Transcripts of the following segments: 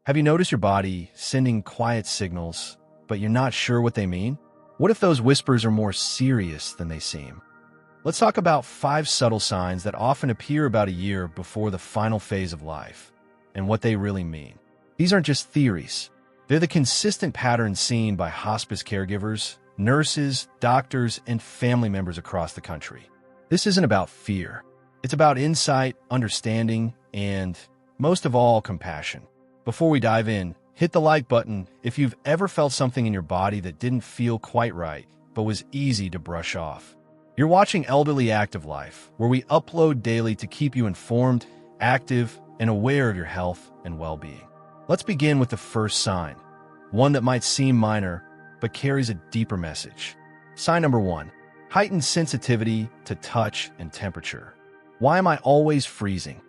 Have you noticed your body sending quiet signals, but you're not sure what they mean? What if those whispers are more serious than they seem? Let's talk about 5 subtle signs that often appear about a year before the final phase of life, and what they really mean. These aren't just theories. They're the consistent patterns seen by hospice caregivers, nurses, doctors, and family members across the country. This isn't about fear. It's about insight, understanding, and, most of all, compassion. Before we dive in, hit the like button if you've ever felt something in your body that didn't feel quite right, but was easy to brush off. You're watching Elderly Active Life, where we upload daily to keep you informed, active, and aware of your health and well-being. Let's begin with the first sign, one that might seem minor, but carries a deeper message. Sign number 1, heightened sensitivity to touch and temperature. Why am I always freezing?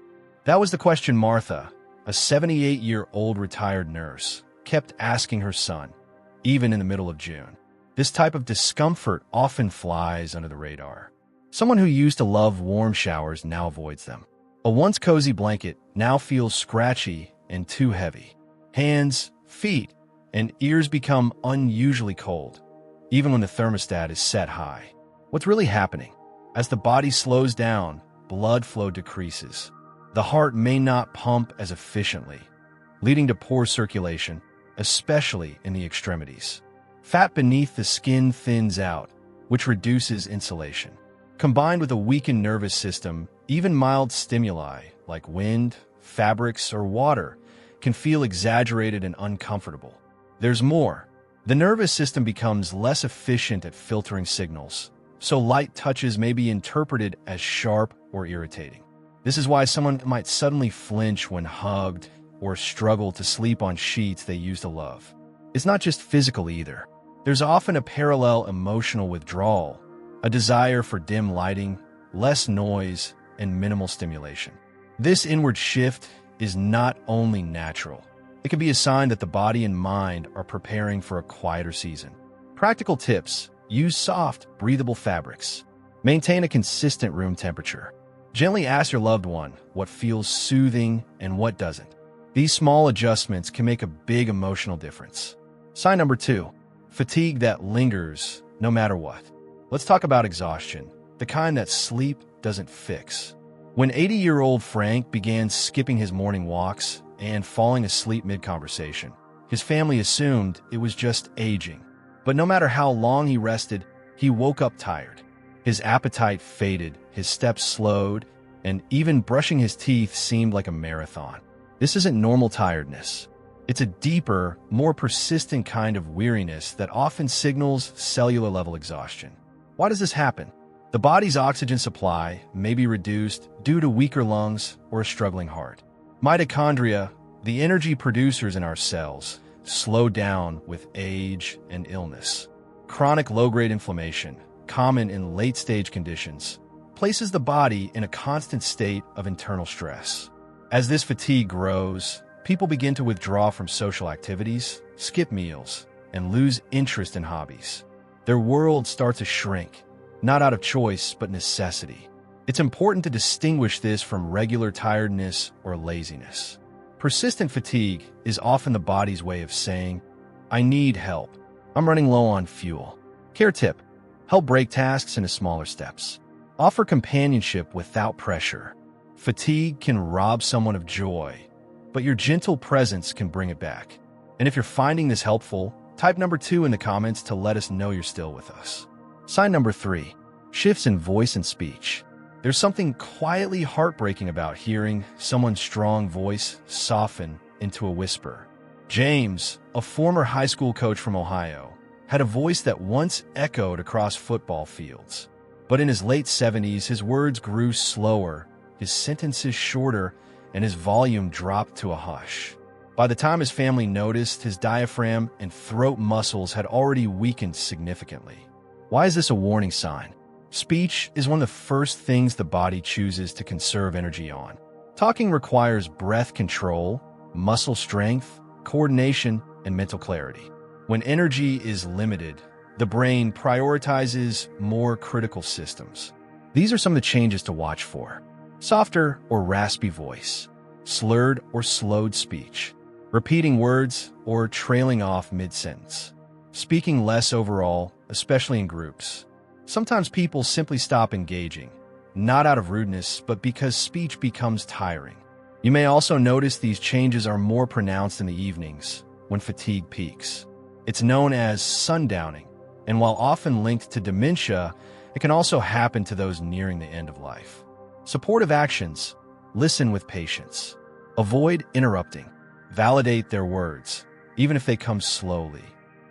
That was the question Martha, a 78-year-old retired nurse, kept asking her son, even in the middle of June. This type of discomfort often flies under the radar. Someone who used to love warm showers now avoids them. A once cozy blanket now feels scratchy and too heavy. Hands, feet, and ears become unusually cold, even when the thermostat is set high. What's really happening? As the body slows down, blood flow decreases. The heart may not pump as efficiently, leading to poor circulation, especially in the extremities. Fat beneath the skin thins out, which reduces insulation. Combined with a weakened nervous system, even mild stimuli like wind, fabrics, or water can feel exaggerated and uncomfortable. There's more. The nervous system becomes less efficient at filtering signals, so light touches may be interpreted as sharp or irritating. This is why someone might suddenly flinch when hugged or struggle to sleep on sheets they used to love. It's not just physical either. There's often a parallel emotional withdrawal, a desire for dim lighting, less noise, and minimal stimulation. This inward shift is not only natural, it can be a sign that the body and mind are preparing for a quieter season. Practical tips: use soft, breathable fabrics. Maintain a consistent room temperature. Gently ask your loved one what feels soothing and what doesn't. These small adjustments can make a big emotional difference. Sign number 2, fatigue that lingers no matter what. Let's talk about exhaustion, the kind that sleep doesn't fix. When 80-year-old Frank began skipping his morning walks and falling asleep mid-conversation, his family assumed it was just aging. But no matter how long he rested, he woke up tired. His appetite faded, his steps slowed, and even brushing his teeth seemed like a marathon. This isn't normal tiredness. It's a deeper, more persistent kind of weariness that often signals cellular-level exhaustion. Why does this happen? The body's oxygen supply may be reduced due to weaker lungs or a struggling heart. Mitochondria, the energy producers in our cells, slow down with age and illness. Chronic low-grade inflammation, common in late-stage conditions, places the body in a constant state of internal stress. As this fatigue grows, people begin to withdraw from social activities, skip meals, and lose interest in hobbies. Their world starts to shrink, not out of choice but necessity. It's important to distinguish this from regular tiredness or laziness. Persistent fatigue is often the body's way of saying, "I need help. I'm running low on fuel." Care tip: help break tasks into smaller steps. Offer companionship without pressure. Fatigue can rob someone of joy, but your gentle presence can bring it back. And if you're finding this helpful, type number 2 in the comments to let us know you're still with us. Sign number 3, shifts in voice and speech. There's something quietly heartbreaking about hearing someone's strong voice soften into a whisper. James, a former high school coach from Ohio, had a voice that once echoed across football fields. But in his late 70s, his words grew slower, his sentences shorter, and his volume dropped to a hush. By the time his family noticed, his diaphragm and throat muscles had already weakened significantly. Why is this a warning sign? Speech is one of the first things the body chooses to conserve energy on. Talking requires breath control, muscle strength, coordination, and mental clarity. When energy is limited, the brain prioritizes more critical systems. These are some of the changes to watch for: softer or raspy voice, slurred or slowed speech, repeating words, or trailing off mid-sentence. Speaking less overall, especially in groups. Sometimes people simply stop engaging, not out of rudeness, but because speech becomes tiring. You may also notice these changes are more pronounced in the evenings, when fatigue peaks. It's known as sundowning, and while often linked to dementia, it can also happen to those nearing the end of life. Supportive actions: listen with patience. Avoid interrupting. Validate their words, even if they come slowly.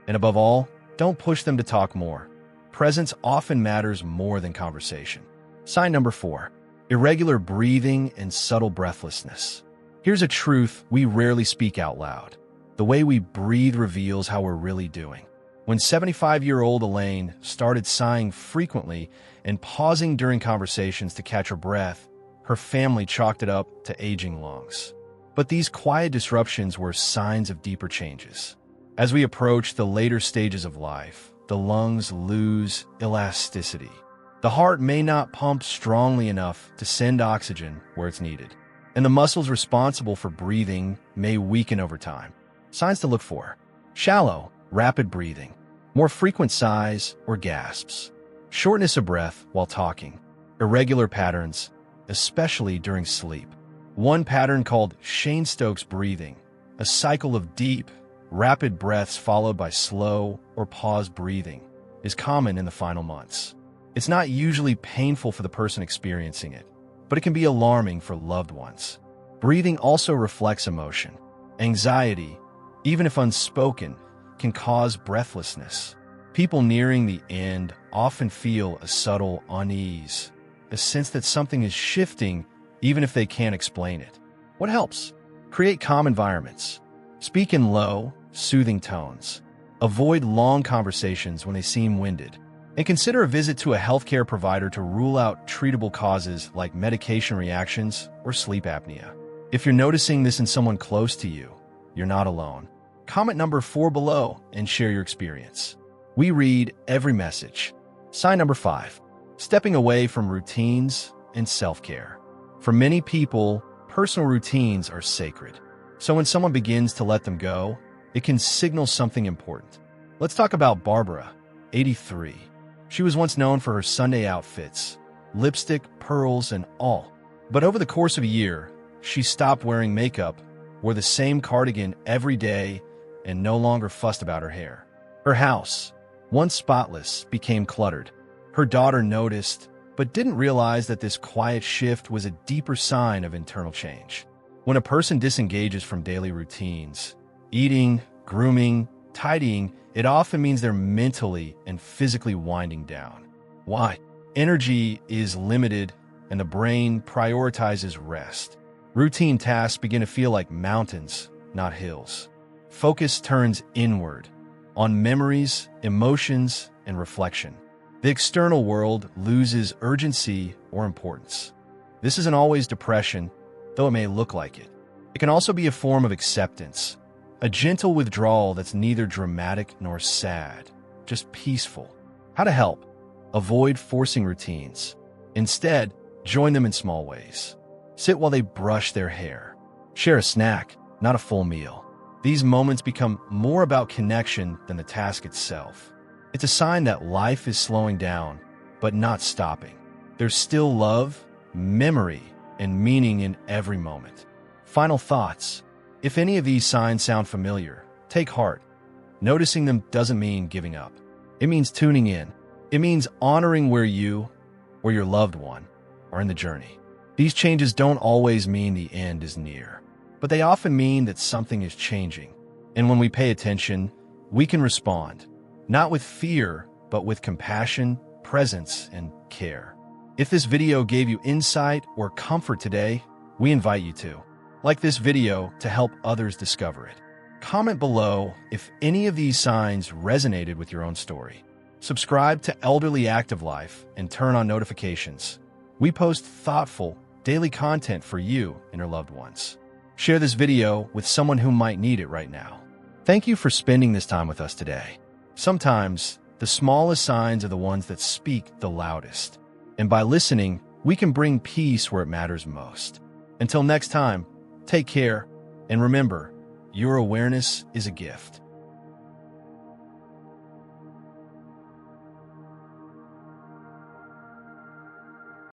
And above all, don't push them to talk more. Presence often matters more than conversation. Sign number 4. Irregular breathing and subtle breathlessness. Here's a truth we rarely speak out loud. The way we breathe reveals how we're really doing. When 75-year-old Elaine started sighing frequently and pausing during conversations to catch her breath, her family chalked it up to aging lungs. But these quiet disruptions were signs of deeper changes. As we approach the later stages of life, the lungs lose elasticity. The heart may not pump strongly enough to send oxygen where it's needed, and the muscles responsible for breathing may weaken over time. Signs to look for: shallow, rapid breathing, more frequent sighs or gasps, shortness of breath while talking, irregular patterns, especially during sleep. One pattern called Cheyne-Stokes breathing, a cycle of deep, rapid breaths followed by slow or paused breathing, is common in the final months. It's not usually painful for the person experiencing it, but it can be alarming for loved ones. Breathing also reflects emotion. Anxiety, even if unspoken, can cause breathlessness. People nearing the end often feel a subtle unease, a sense that something is shifting even if they can't explain it. What helps? Create calm environments. Speak in low, soothing tones. Avoid long conversations when they seem winded. And consider a visit to a healthcare provider to rule out treatable causes like medication reactions or sleep apnea. If you're noticing this in someone close to you, you're not alone. Comment number 4 below and share your experience. We read every message. Sign number 5. Stepping away from routines and self-care. For many people, personal routines are sacred. So when someone begins to let them go, it can signal something important. Let's talk about Barbara, 83. She was once known for her Sunday outfits, lipstick, pearls, and all. But over the course of a year, she stopped wearing makeup, wore the same cardigan every day, and no longer fussed about her hair. Her house, once spotless, became cluttered. Her daughter noticed, but didn't realize that this quiet shift was a deeper sign of internal change. When a person disengages from daily routines, eating, grooming, tidying, it often means they're mentally and physically winding down. Why? Energy is limited, and the brain prioritizes rest. Routine tasks begin to feel like mountains, not hills. Focus turns inward, on memories, emotions, and reflection. The external world loses urgency or importance. This isn't always depression, though it may look like it. It can also be a form of acceptance, a gentle withdrawal that's neither dramatic nor sad, just peaceful. How to help? Avoid forcing routines. Instead, join them in small ways. Sit while they brush their hair. Share a snack, not a full meal. These moments become more about connection than the task itself. It's a sign that life is slowing down, but not stopping. There's still love, memory, and meaning in every moment. Final thoughts. If any of these signs sound familiar, take heart. Noticing them doesn't mean giving up. It means tuning in. It means honoring where you or your loved one are in the journey. These changes don't always mean the end is near, but they often mean that something is changing. And when we pay attention, we can respond, not with fear, but with compassion, presence, and care. If this video gave you insight or comfort today, we invite you to like this video to help others discover it. Comment below if any of these signs resonated with your own story. Subscribe to Elderly Active Life and turn on notifications. We post thoughtful, daily content for you and your loved ones. Share this video with someone who might need it right now. Thank you for spending this time with us today. Sometimes, the smallest signs are the ones that speak the loudest. And by listening, we can bring peace where it matters most. Until next time, take care, and remember, Your awareness is a gift.